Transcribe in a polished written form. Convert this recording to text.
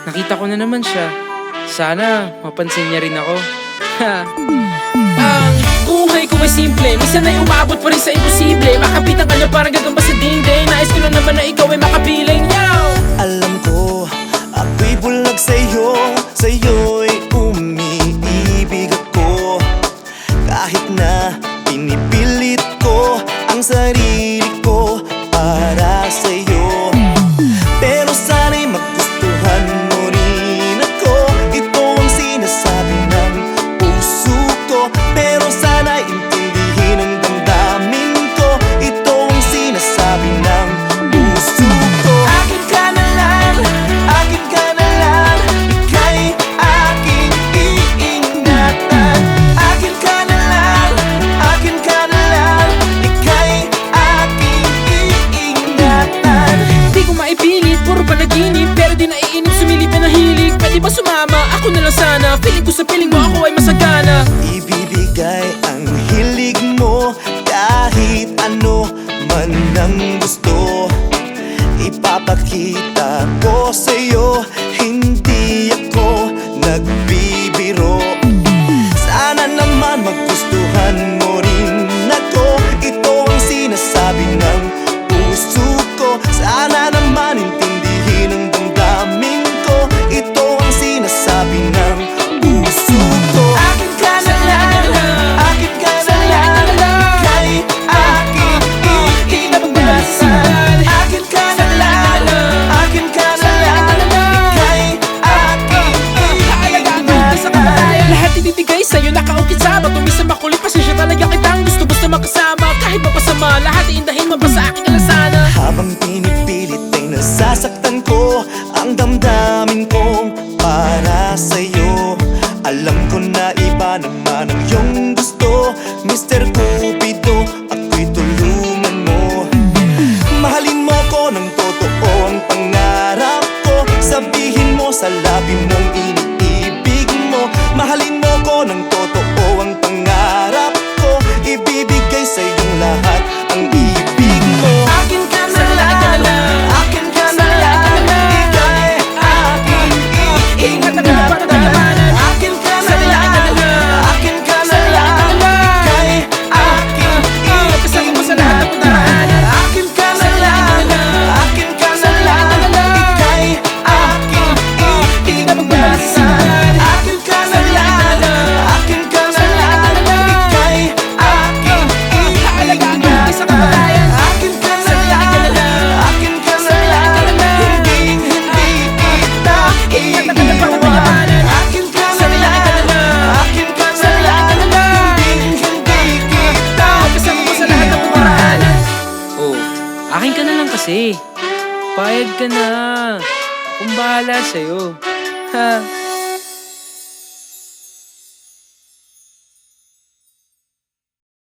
nakita ko na naman siya. Sana mapansin niya rin ako. Ha. Ang buhay ko ay simple, minsan ay umabot pa rin sa imposible. Makapitan ka niya parang gagamba sa dingding. Nais ko lang naman na ikaw ay makapiling. Yow! Alam ko, ako'y bulag sa'yo, sa'yo'y umiibig ako. Kahit na pinipilit ko ang sarili ko para sa'yo. Pero sana'y magustuhan mo rin ako. Ito ang sinasabi ng puso ko. Pero sana'y intindihin ang damdamin ko. Ito ang sinasabi ng puso ko. Akin ka na lang, akin ka na lang. Ika'y aking iingatan. Akin ka na lang, akin ka na lang. Ika'y aking iingatan. Di ko maipilit, puro panaginip. Pero di naiinip, sumilip na nahilig. Pwede ba sumama? Ako na lang sana. Feeling ko sa piling mo, ako ay masagana. Ibibigay ang hilig mo kahit ano man ang gusto. Ipapakita ko sa'yo, hindi ako nagbibiro. Sana naman magustuhan mo rin ako. Ito ang sinasabi ng puso ko. Sana naman intindihin ang damdamin ko. Ito ang sinasabi ng puso ko. Akin ka na lang, akin ka na lang. Ika'y aking iingatan. Akin ka na lang, akin ka na lang. Ika'y aking iingatan. Lahat ibibigay sa'yo, nakaukit sa ba't umisa makulit. Pasensya talaga kitang gusto basta makasama. Kahit mapasama, lahat iindahin mo ba sa akin ka lang sana. Habang pinipilit ay nasasaktan ko ang damdamin kong para sa'yo. Alam ko na iba naman ang iyong gusto, Mr. Cupido, ako'y tulungan mo. Mahalin mo ko ng totoo ang pangarap ko. Sabihin mo sa labi mong iniibig mo. Mahalin mo ko ng totoo ang pangarap ko. Ibibigay sa iyong lahat ang ibig mo. Akin ka na lang, akin ka na lang. Ika'y aking iingatan. Akin ka na lang, akin ka na lang. Ika'y aking Kasama mo sa lahat ng pagdaraanan. akin ka na lang, akin ka na lang. Ika'y aking iingatan. Akin ka na lang, akin ka na lang. Ika'y aking iingatan. Akin ka na lang, akin ka na lang. Hindi kita iiwan. Akin ka na lang, akin ka na lang. Hindi kita Kasama mo sa lahat ng pagdaraanan. Oh, akin ka na lang kasi. Payag ka na. Akong bahala sa'yo. Ha.